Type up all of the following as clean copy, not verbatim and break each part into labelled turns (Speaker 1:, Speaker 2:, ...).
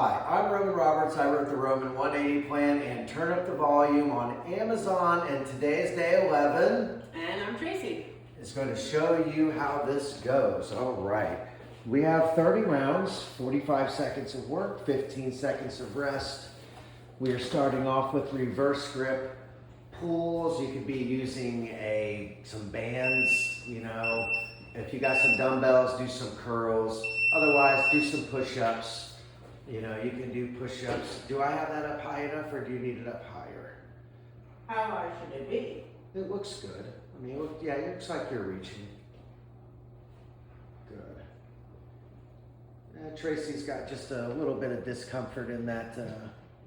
Speaker 1: Hi, I'm Roman Roberts. I wrote the Roman 180 plan and Turn Up the Volume on Amazon, and today is day 11.
Speaker 2: And I'm Tracey.
Speaker 1: It's going to show you how this goes. All right. We have 30 rounds, 45 seconds of work, 15 seconds of rest. We are starting off with reverse grip pulls. You could be using some bands, If you got some dumbbells, do some curls. Otherwise, do some push-ups. You can do push-ups. Do I have that up high enough, or do you need it up higher?
Speaker 2: How high should it be?
Speaker 1: It looks good. It looks like you're reaching. Good. Tracy's got just a little bit of discomfort in that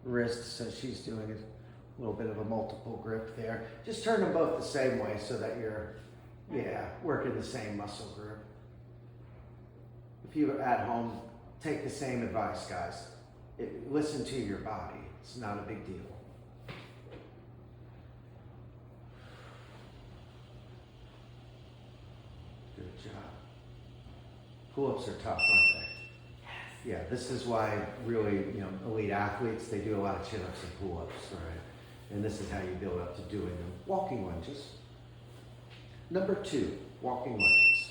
Speaker 1: wrist, so she's doing a little bit of a multiple grip there. Just turn them both the same way so that you're, working the same muscle group. If you're at home, take the same advice, guys. Listen to your body. It's not a big deal. Good job. Pull-ups are tough, aren't they?
Speaker 2: Yes.
Speaker 1: Yeah, this is why really, elite athletes, they do a lot of chin-ups and pull-ups, right? And this is how you build up to doing them. Walking lunges. Number 2, walking lunges.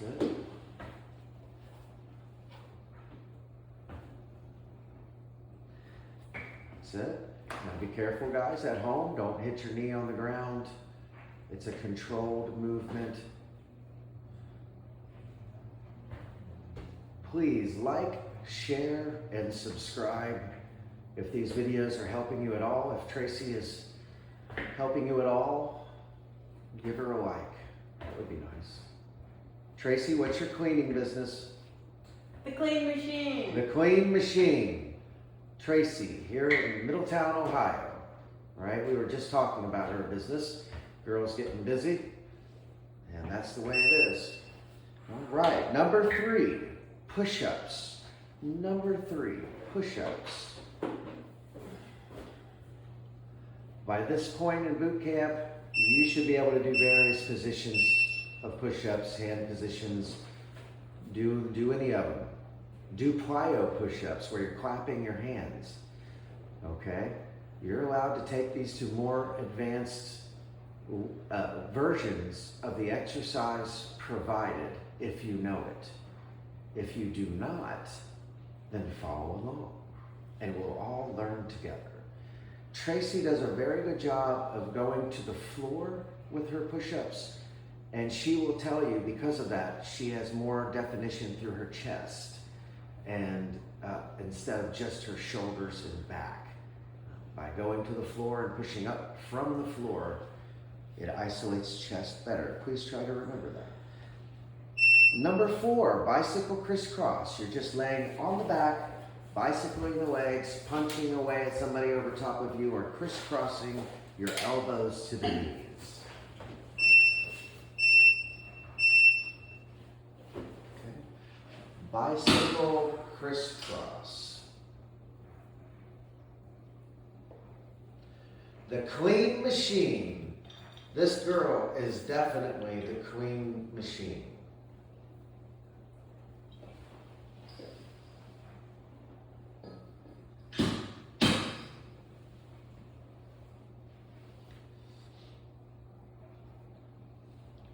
Speaker 1: That's it. That's it. Now be careful, guys, at home. Don't hit your knee on the ground. It's a controlled movement. Please like, share, and subscribe if these videos are helping you at all. If Tracey is helping you at all, give her a like. That would be nice. Tracey, what's your cleaning business?
Speaker 2: The Clean Machine.
Speaker 1: The Clean Machine. Tracey, here in Middletown, Ohio. All right, we were just talking about her business. Girl's getting busy, and that's the way it is. All right, number 3, push-ups. Number 3, push-ups. By this point in boot camp, you should be able to do various positions of push-ups, hand positions. Do any of them. Do plyo push-ups where you're clapping your hands. Okay? You're allowed to take these to more advanced versions of the exercise provided if you know it. If you do not, then follow along and we'll all learn together. Tracey does a very good job of going to the floor with her push-ups, and she will tell you because of that she has more definition through her chest and instead of just her shoulders and back. By going to the floor and pushing up from the floor, it isolates chest better. Please try to remember that. Number 4, bicycle crisscross. You're just laying on the back, bicycling the legs, punching away at somebody over top of you, or crisscrossing your elbows to the knees. Okay. Bicycle crisscross. The Clean Machine. This girl is definitely the Clean Machine.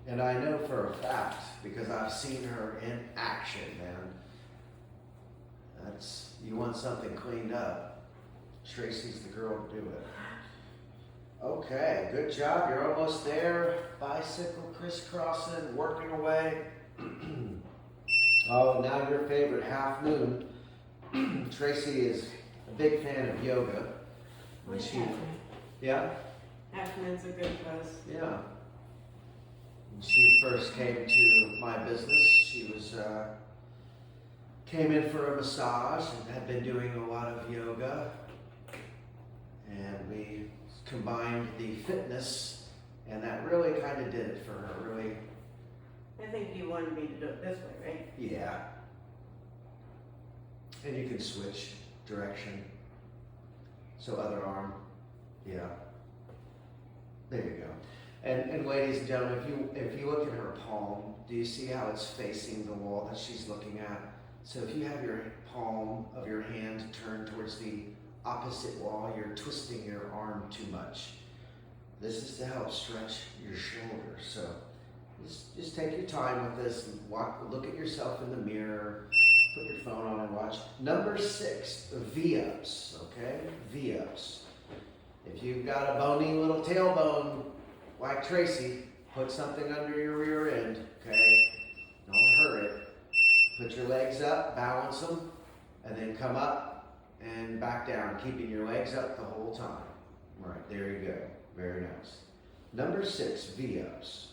Speaker 1: And I know for a fact, because I've seen her in action, man. You want something cleaned up, Tracey's the girl to do it. Okay, good job. You're almost there. Bicycle crisscrossing, working away. Oh, now your favorite, half moon. Tracey is a big fan of yoga. Yeah?
Speaker 2: Half moon's a good pose.
Speaker 1: Yeah. When she first came to my business, she came in for a massage and had been doing a lot of yoga. And we combined the fitness, and that really kind of did it for her, really.
Speaker 2: I think you wanted me to do it this way, right?
Speaker 1: Yeah. And you can switch direction. So other arm. Yeah. There you go. And ladies and gentlemen, if you look at her palm, do you see how it's facing the wall that she's looking at? So if you have your palm of your hand turned towards the opposite wall, you're twisting your arm too much. This is to help stretch your shoulder. So just take your time with this. Look at yourself in the mirror. Put your phone on and watch. Number 6, V-ups, okay? V-ups. If you've got a bony little tailbone like Tracey, put something under your rear end, okay? Don't hurt it. Put your legs up, balance them, and then come up and back down, keeping your legs up the whole time. All right, there you go. Very nice. Number 6, V-ups.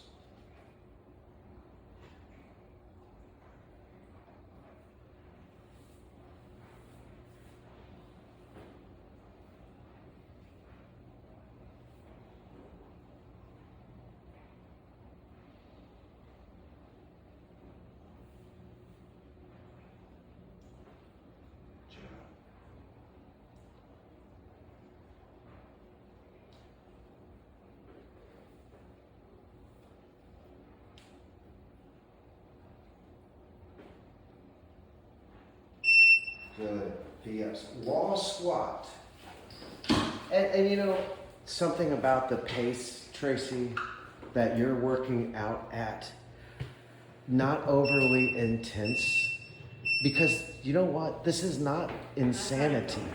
Speaker 1: Good. V-ups. Wall squat. And you know, something about the pace, Tracey, that you're working out at, not overly intense. Because you know what? This is not insanity.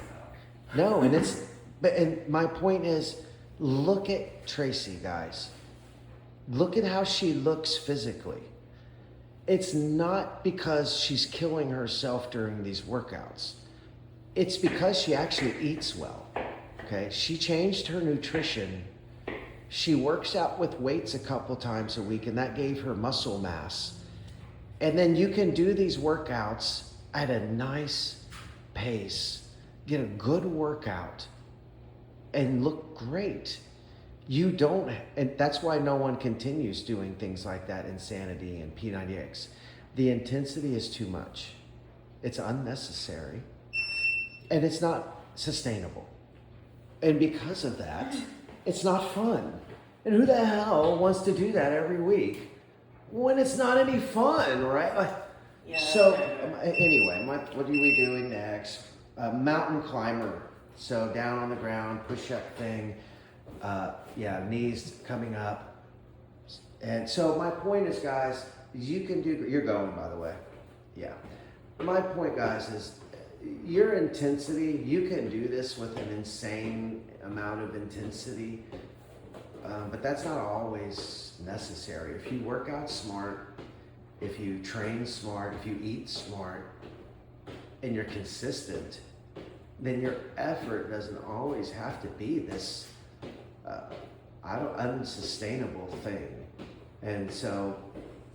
Speaker 1: No, and my point is, look at Tracey, guys. Look at how she looks physically. It's not because she's killing herself during these workouts. It's because she actually eats well, okay? She changed her nutrition. She works out with weights a couple times a week, and that gave her muscle mass. And then you can do these workouts at a nice pace, get a good workout, and look great. You don't, and that's why no one continues doing things like that, Insanity and P90X. The intensity is too much. It's unnecessary, and it's not sustainable. And because of that, it's not fun. And who the hell wants to do that every week when it's not any fun, right?
Speaker 2: Yeah.
Speaker 1: So anyway, what are we doing next? Mountain climber. So down on the ground, push-up thing. Knees coming up. And so my point is, guys, you can do, you're going, by the way. Yeah. My point, guys, is your intensity, you can do this with an insane amount of intensity, but that's not always necessary. If you work out smart, if you train smart, if you eat smart, and you're consistent, then your effort doesn't always have to be this unsustainable thing. And so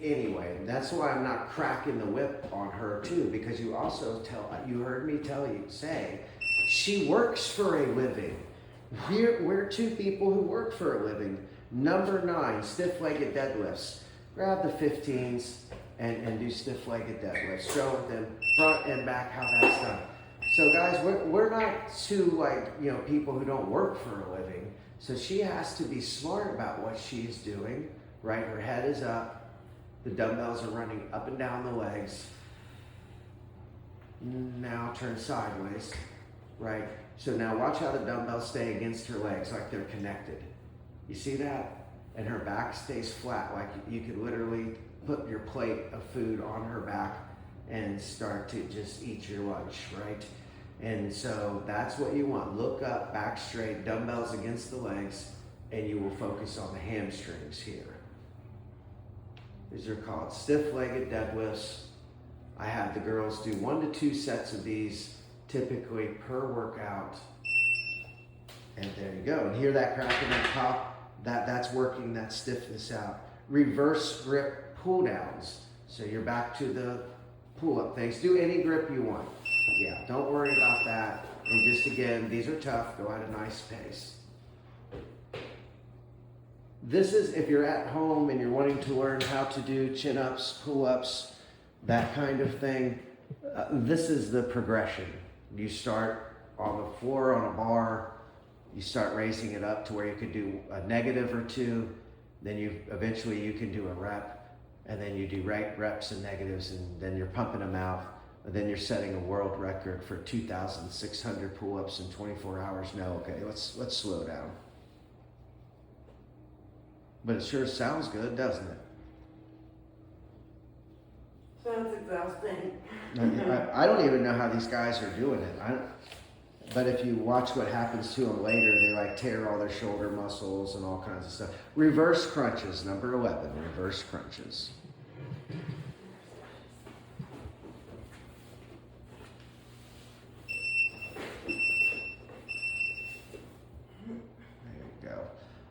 Speaker 1: anyway, that's why I'm not cracking the whip on her too, because you heard me say she works for a living. We're two people who work for a living. Number 9, stiff-legged deadlifts. Grab the 15s and do stiff-legged deadlifts. Show them front and back how that's done. So guys, we're not two people who don't work for a living. So she has to be smart about what she's doing, right? Her head is up. The dumbbells are running up and down the legs. Now turn sideways, right? So now watch how the dumbbells stay against her legs like they're connected. You see that? And her back stays flat, like you could literally put your plate of food on her back and start to just eat your lunch, right? And so that's what you want. Look up, back straight, dumbbells against the legs, and you will focus on the hamstrings here. These are called stiff-legged deadlifts. I have the girls do 1 to 2 sets of these typically per workout. And there you go. And hear that crack in the top? That's working that stiffness out. Reverse grip pull downs. So you're back to the pull-up things. Do any grip you want. Yeah, don't worry about that. And just again, these are tough. Go at a nice pace. This is if you're at home and you're wanting to learn how to do chin-ups, pull-ups, that kind of thing. This is the progression. You start on the floor on a bar. You start raising it up to where you could do a negative or 2. Then eventually you can do a rep, and then you do reps and negatives, and then you're pumping them out. And then you're setting a world record for 2,600 pull-ups in 24 hours. No, okay, let's slow down. But it sure sounds good, doesn't it?
Speaker 2: Sounds exhausting.
Speaker 1: I don't even know how these guys are doing it. But if you watch what happens to them later, they like tear all their shoulder muscles and all kinds of stuff. Reverse crunches, number 11, reverse crunches. There you go.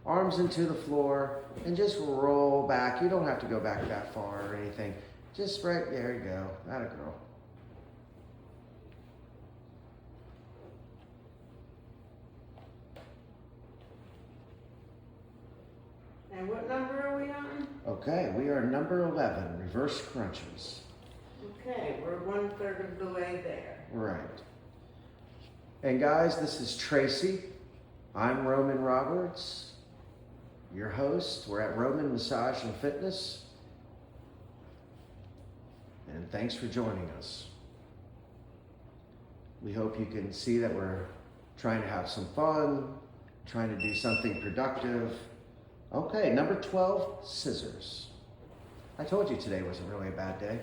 Speaker 1: Arms into the floor and just roll back. You don't have to go back that far or anything. Just right there you go. Atta girl.
Speaker 2: And what number are we on?
Speaker 1: Okay, we are number 11, reverse crunches.
Speaker 2: Okay, we're 1/3 of the way there.
Speaker 1: Right. And guys, this is Tracy. I'm Roman Roberts, your host. We're at Roman Massage and Fitness. And thanks for joining us. We hope you can see that we're trying to have some fun, trying to do something productive. Okay, number 12, scissors. I told you today wasn't really a bad day.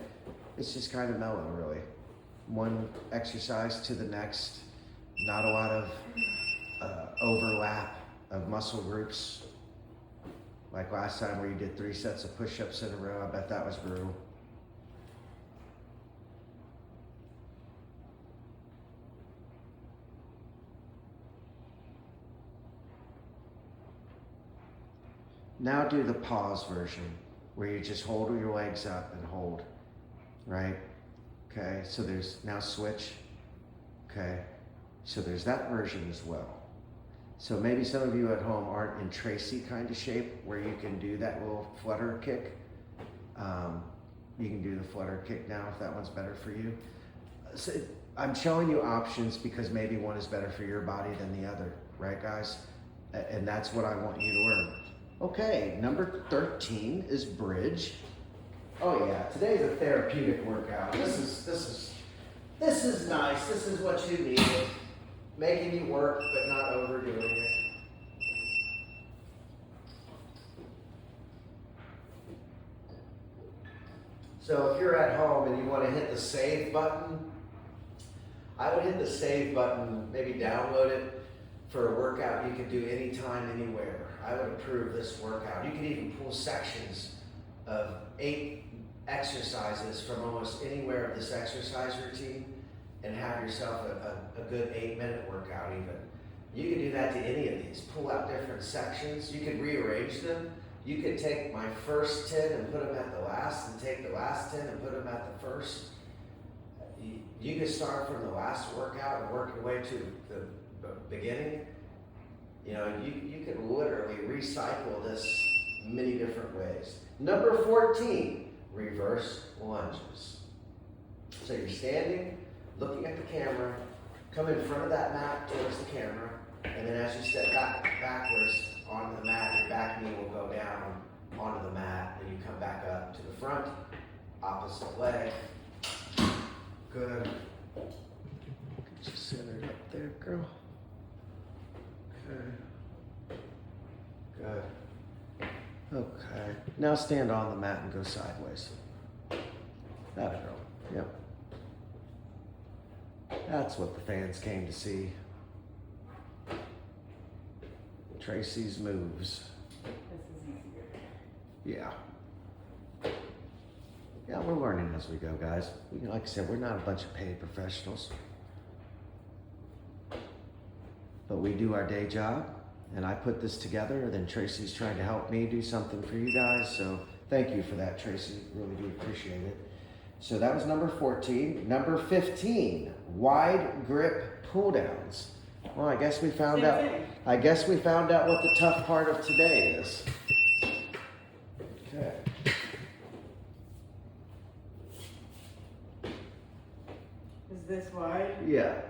Speaker 1: It's just kind of mellow, really. One exercise to the next. Not a lot of overlap of muscle groups. Like last time where you did 3 sets of push-ups in a row. I bet that was brutal. Now do the pause version where you just hold your legs up and hold, right? Okay, so there's now switch. Okay, so there's that version as well. So maybe some of you at home aren't in Tracey kind of shape where you can do that little flutter kick. You can do the flutter kick now if that one's better for you. So I'm showing you options because maybe one is better for your body than the other, right guys? And that's what I want you to learn. Okay, number 13 is bridge. Oh yeah, today's a therapeutic workout. This is nice. This is what you need. Making you work, but not overdoing it. So if you're at home and you want to hit the save button, I would hit the save button, maybe download it for a workout you can do anytime, anywhere. I would approve this workout. You can even pull sections of 8 exercises from almost anywhere of this exercise routine and have yourself a good 8-minute workout even. You can do that to any of these. Pull out different sections. You could rearrange them. You could take my first 10 and put them at the last and take the last 10 and put them at the first. You could start from the last workout and work your way to the beginning. You know, you could literally recycle this many different ways. Number 14, reverse lunges. So you're standing, looking at the camera, come in front of that mat towards the camera, and then as you step backwards onto the mat, your back knee will go down onto the mat, and you come back up to the front, opposite leg. Good. Get you centered up there, girl. Okay. Good. Okay. Now stand on the mat and go sideways. That'll go. Yep. That's what the fans came to see. Tracey's moves.
Speaker 2: This is easier.
Speaker 1: Yeah. Yeah, we're learning as we go, guys. Like I said, we're not a bunch of paid professionals. But we do our day job, and I put this together, then Tracey's trying to help me do something for you guys, so thank you for that, Tracey. Really do appreciate it. So that was number 14. Number 15, wide grip pull downs. Well, I guess we found out what the tough part of today is. Okay.
Speaker 2: Is this wide?
Speaker 1: Yeah.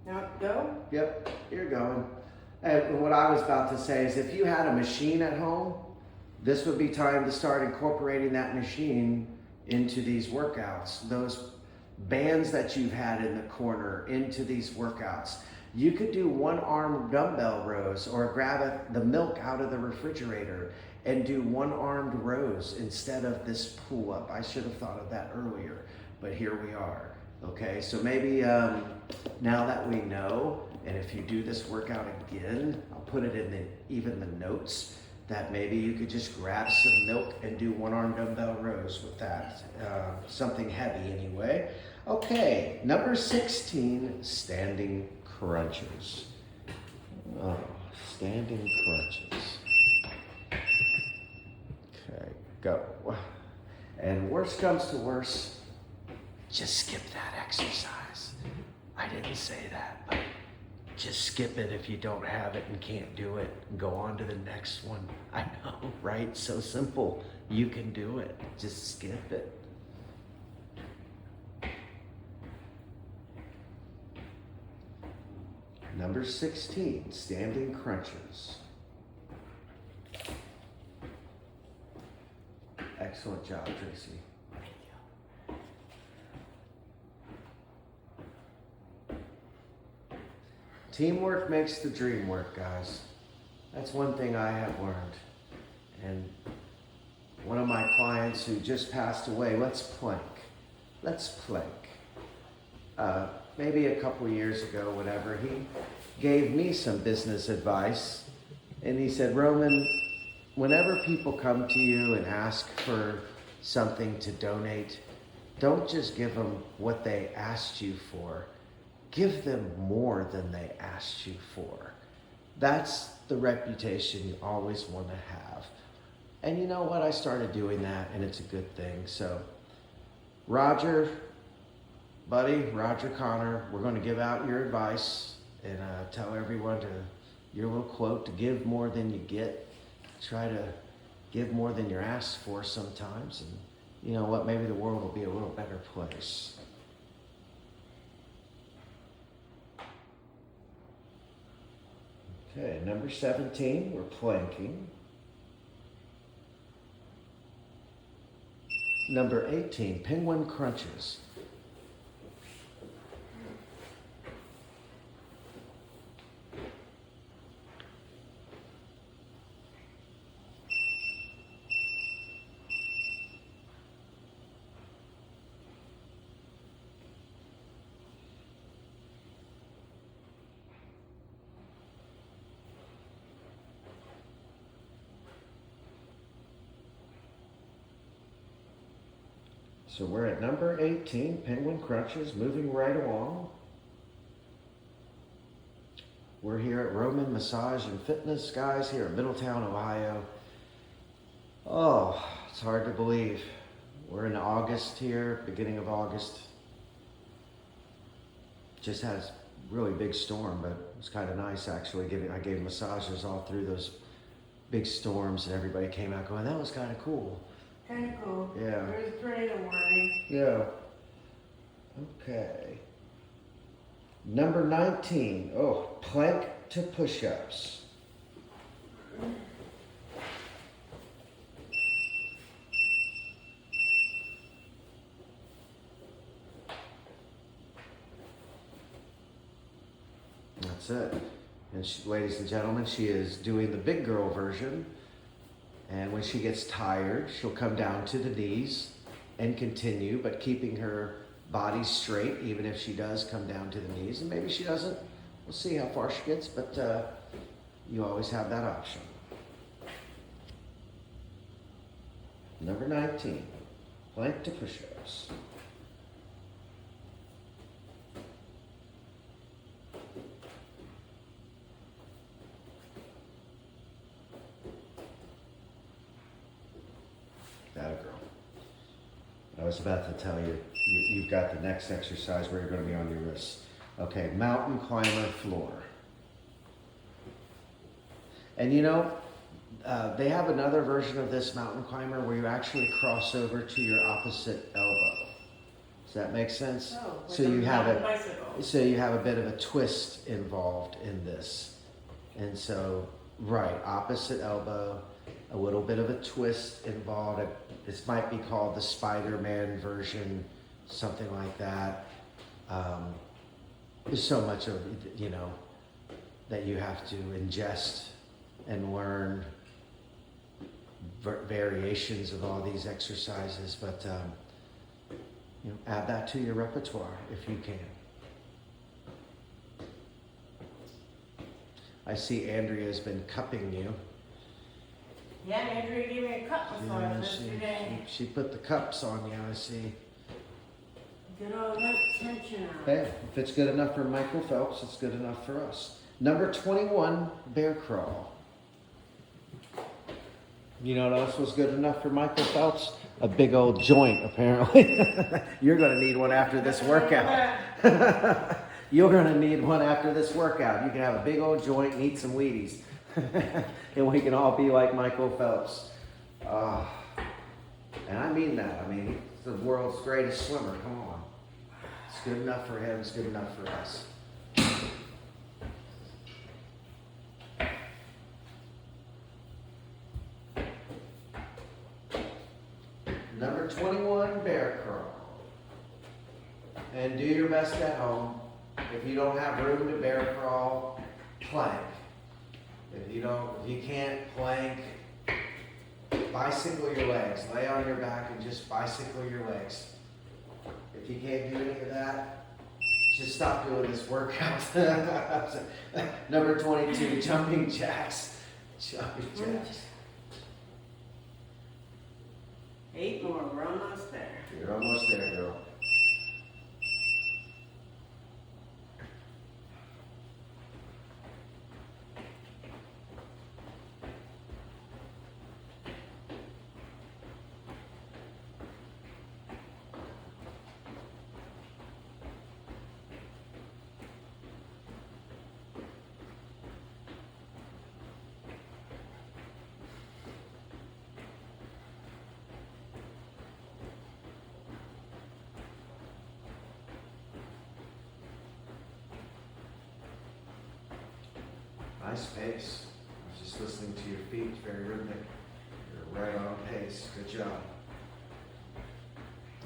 Speaker 2: Now go?
Speaker 1: Yep, you're going. And what I was about to say is if you had a machine at home, this would be time to start incorporating that machine into these workouts. Those bands that you've had in the corner into these workouts. You could do one arm dumbbell rows or grab the milk out of the refrigerator and do one armed rows instead of this pull up. I should have thought of that earlier, but here we are. Okay, so maybe now that we know, and if you do this workout again, I'll put it in even the notes, that maybe you could just grab some milk and do one arm dumbbell rows with that. Something heavy anyway. Okay, number 16, standing crunches. Oh, standing crunches. Okay, go. And worst comes to worst, just skip that exercise. I didn't say that, but just skip it if you don't have it and can't do it. Go on to the next one. I know, right? So simple. You can do it. Just skip it. Number 16, standing crunches. Excellent job, Tracy. Teamwork makes the dream work, guys. That's one thing I have learned. And one of my clients who just passed away, let's plank. Let's plank. Maybe a couple years ago, whatever, he gave me some business advice. And he said, Roman, whenever people come to you and ask for something to donate, don't just give them what they asked you for. Give them more than they asked you for. That's the reputation you always want to have. And you know what? I started doing that, and it's a good thing. So, Roger, buddy, Roger Connor, we're going to give out your advice and tell everyone your little quote, to give more than you get. Try to give more than you're asked for sometimes. And you know what? Maybe the world will be a little better place. Okay, number 17, we're planking. Number 18, penguin crunches. So we're at number 18, penguin crunches, moving right along. We're here at Roman Massage and Fitness, guys, here in Middletown, Ohio. Oh, it's hard to believe. We're in August here, beginning of August. Just had a really big storm, but it was kind of nice actually. I gave massages all through those big storms, and everybody came out going, that was kind of cool.
Speaker 2: Kind of cool.
Speaker 1: Yeah.
Speaker 2: There's a tornado warning.
Speaker 1: Yeah. Okay. Number 19. Oh, plank to push-ups. That's it. And she, ladies and gentlemen, she is doing the big girl version. And when she gets tired, she'll come down to the knees and continue, but keeping her body straight, even if she does come down to the knees. And maybe she doesn't. We'll see how far she gets, but you always have that option. Number 19, plank to push-ups. That a girl. I was about to tell you, you've got the next exercise where you're going to be on your wrists. Okay, mountain climber floor. And you know, they have another version of this mountain climber where you actually cross over to your opposite elbow. Does that make sense?
Speaker 2: Oh, like
Speaker 1: So you have
Speaker 2: bicycle.
Speaker 1: So you have a bit of a twist involved in this. And so, right, opposite elbow, a little bit of a twist involved. This might be called the Spider-Man version, something like that. There's so much of, that you have to ingest and learn variations of all these exercises, but add that to your repertoire if you can. I see Andrea's been cupping you.
Speaker 2: Yeah, Andrea gave me a cup massage yesterday.
Speaker 1: She put the cups on you, I see.
Speaker 2: Get all that tension out.
Speaker 1: Hey, if it's good enough for Michael Phelps, it's good enough for us. Number 21, bear crawl. You know what else was good enough for Michael Phelps? A big old joint, apparently. You're going to need one after this workout. You're going to need one after this workout. You can have a big old joint and eat some Wheaties. And we can all be like Michael Phelps. And I mean that. I mean, he's the world's greatest swimmer. Come on. It's good enough for him. It's good enough for us. Number 21, bear crawl. And do your best at home. If you don't have room to bear crawl, plank. If you can't plank, bicycle your legs. Lay on your back and just bicycle your legs. If you can't do any of that, just stop doing this workout. Number 22, jumping jacks. Jumping jacks.
Speaker 2: 8 more, we're almost there.
Speaker 1: You're almost there, girl. Nice pace. I was just listening to your feet. It's very rhythmic. You're right on pace. Good job.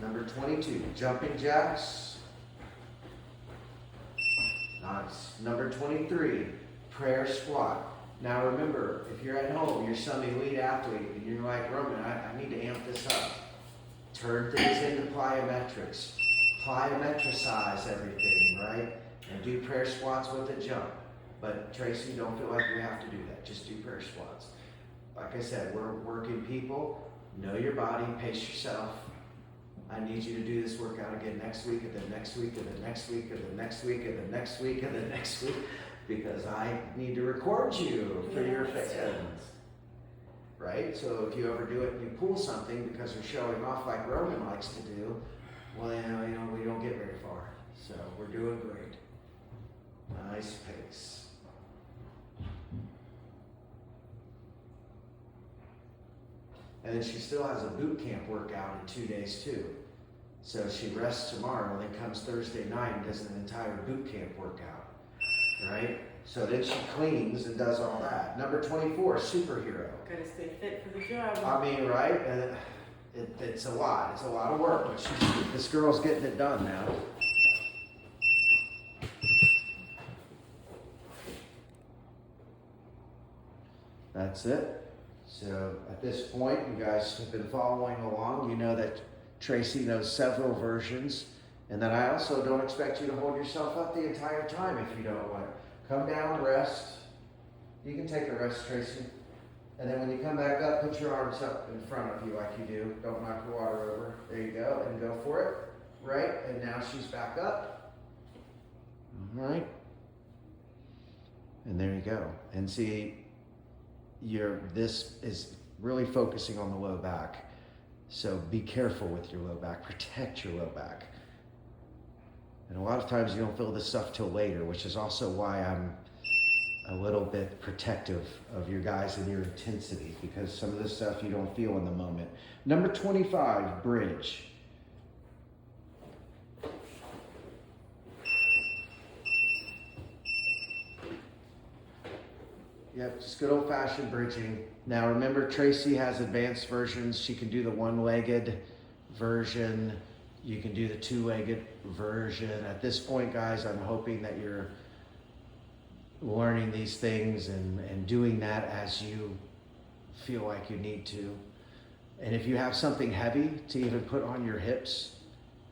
Speaker 1: Number 22, jumping jacks. Nice. Number 23, prayer squat. Now remember, if you're at home, you're some elite athlete, and you're like, Roman, I need to amp this up. Turn things into plyometrics. Plyometricize everything, right? And do prayer squats with a jump. But Tracey, don't feel like we have to do that. Just do prayer squats. Like I said, we're working people. Know your body, pace yourself. I need you to do this workout again next week, and the next week, and the next week, and the next week, and the next week, and the next week, because I need to record you for your fans. Right? So if you ever do it and you pull something because you're showing off like Roman likes to do, well, we don't get very far. So we're doing great. Nice pace. And then she still has a boot camp workout in 2 days too. So she rests tomorrow, then comes Thursday night and does an entire boot camp workout, right? So then she cleans and does all that. Number 24, superhero.
Speaker 2: Gotta stay fit for the job.
Speaker 1: I mean, right? It's a lot. It's a lot of work, but this girl's getting it done now. That's it. So at this point, you guys have been following along. You know that Tracey knows several versions, and that I also don't expect you to hold yourself up the entire time if you don't want. Come down, rest. You can take a rest, Tracey. And then when you come back up, put your arms up in front of you like you do. Don't knock the water over. There you go, and go for it. Right, and now she's back up. All right. And there you go. And see, this is really focusing on the low back. So be careful with your low back. Protect your low back. And a lot of times you don't feel this stuff till later, which is also why I'm a little bit protective of your guys and your intensity, because some of this stuff you don't feel in the moment. Number 25, bridge. Yep, just good old fashioned bridging. Now remember, Tracey has advanced versions. She can do the one-legged version. You can do the two-legged version. At this point, guys, I'm hoping that you're learning these things and doing that as you feel like you need to. And if you have something heavy to even put on your hips,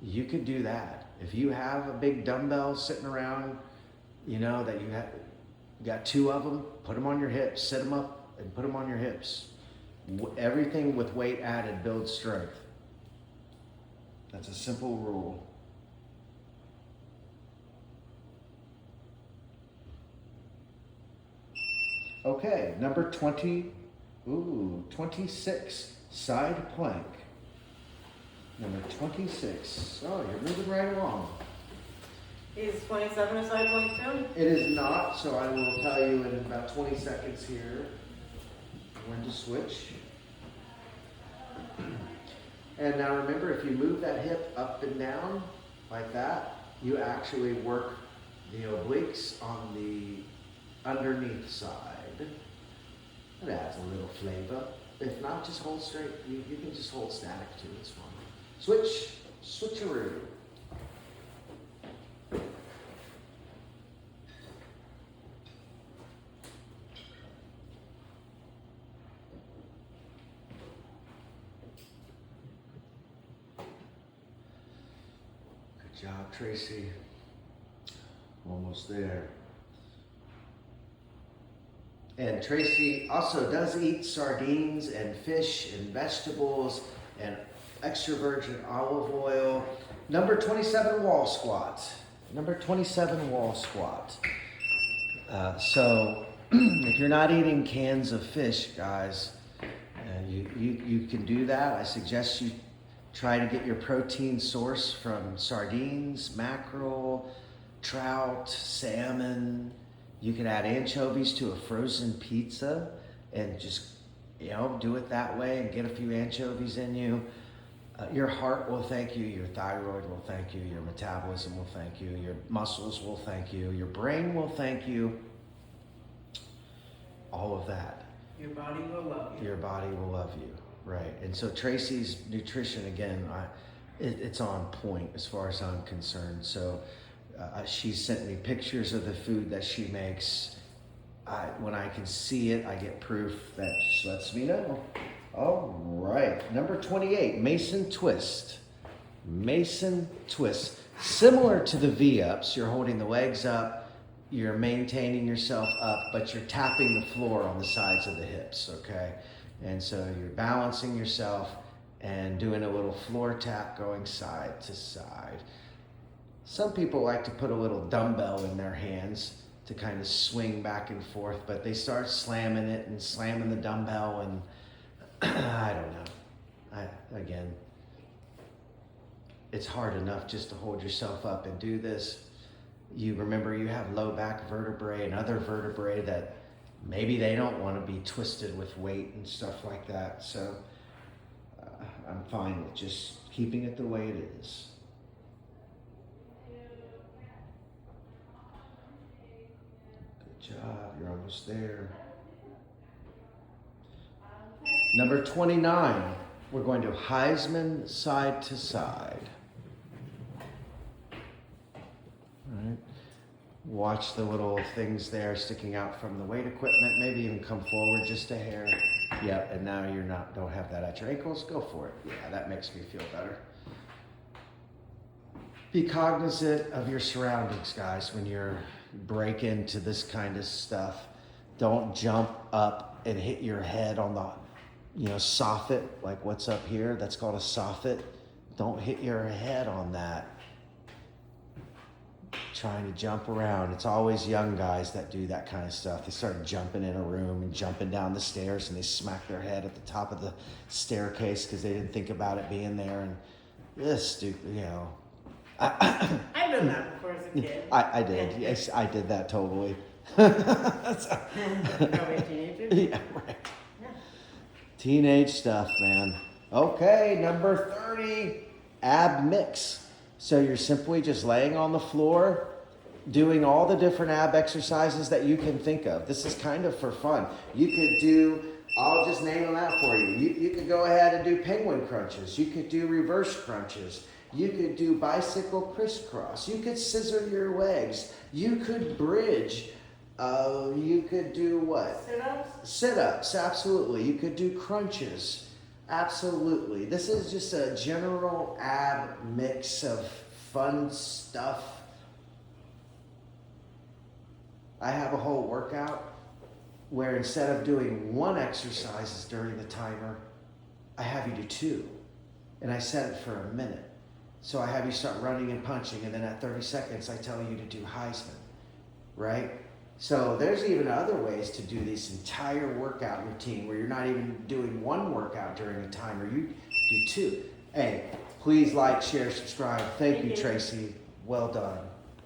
Speaker 1: you could do that. If you have a big dumbbell sitting around, you know, that you got 2 of them, put them on your hips, set them up and put them on your hips. Everything with weight added builds strength. That's a simple rule. Okay, number 26, side plank. Number 26. Oh, you're moving right along.
Speaker 2: Is 27 a side plank too?
Speaker 1: It is not, so I will tell you in about 20 seconds here when to switch. And now remember, if you move that hip up and down like that, you actually work the obliques on the underneath side. It adds a little flavor. If not, just hold straight. You can just hold static too, it's fine. Switch, switcheroo. Good job, Tracey. Almost there. And Tracey also does eat sardines and fish and vegetables and extra virgin olive oil. Number 27, wall squat. Number 27, wall squat. So if you're not eating cans of fish, guys, you can do that. I suggest you try to get your protein source from sardines, mackerel, trout, salmon. You can add anchovies to a frozen pizza and just, do it that way and get a few anchovies in you. Your heart will thank you. Your thyroid will thank you. Your metabolism will thank you. Your muscles will thank you. Your brain will thank you. All of that.
Speaker 2: Your body will love you.
Speaker 1: Your body will love you. Right. And so Tracey's nutrition, again, it's on point as far as I'm concerned. So she sent me pictures of the food that she makes. When I can see it, I get proof that lets me know. All right, number 28, Mason twist. Mason twist. Similar to the V-ups, you're holding the legs up, you're maintaining yourself up, but you're tapping the floor on the sides of the hips, okay? And so you're balancing yourself and doing a little floor tap going side to side. Some people like to put a little dumbbell in their hands to kind of swing back and forth, but they start slamming it and slamming the dumbbell, and I don't know. Again, it's hard enough just to hold yourself up and do this. You remember you have low back vertebrae and other vertebrae that maybe they don't want to be twisted with weight and stuff like that. So I'm fine with just keeping it the way it is. Good job, you're almost there. Number 29, we're going to Heisman side to side. All right. Watch the little things there sticking out from the weight equipment. Maybe even come forward just a hair. Yeah, and now don't have that at your ankles. Go for it. Yeah, that makes me feel better. Be cognizant of your surroundings, guys, when you're break into this kind of stuff. Don't jump up and hit your head on the soffit, like what's up here. That's called a soffit. Don't hit your head on that. Trying to jump around. It's always young guys that do that kind of stuff. They start jumping in a room and jumping down the stairs, and they smack their head at the top of the staircase because they didn't think about it being there. And this stupid,
Speaker 2: I've done that before as a kid.
Speaker 1: I did. Yes, I did that totally.
Speaker 2: Probably a teenager.
Speaker 1: Yeah, right. Teenage stuff, man. Okay, number 30, ab mix. So you're simply just laying on the floor doing all the different ab exercises that you can think of. This is kind of for fun. You could do, I'll just name them out for you. You could go ahead and do penguin crunches. You could do reverse crunches. You could do bicycle crisscross. You could scissor your legs. You could bridge. You could do what?
Speaker 2: Sit-ups?
Speaker 1: Sit-ups, absolutely. You could do crunches. Absolutely. This is just a general ab mix of fun stuff. I have a whole workout where instead of doing one exercise during the timer, I have you do two. And I set it for a minute. So I have you start running and punching, and then at 30 seconds, I tell you to do Heisman, right? So there's even other ways to do this entire workout routine where you're not even doing one workout during a timer. You do two. Hey, please like, share, subscribe. Thank you, Tracey. Well done.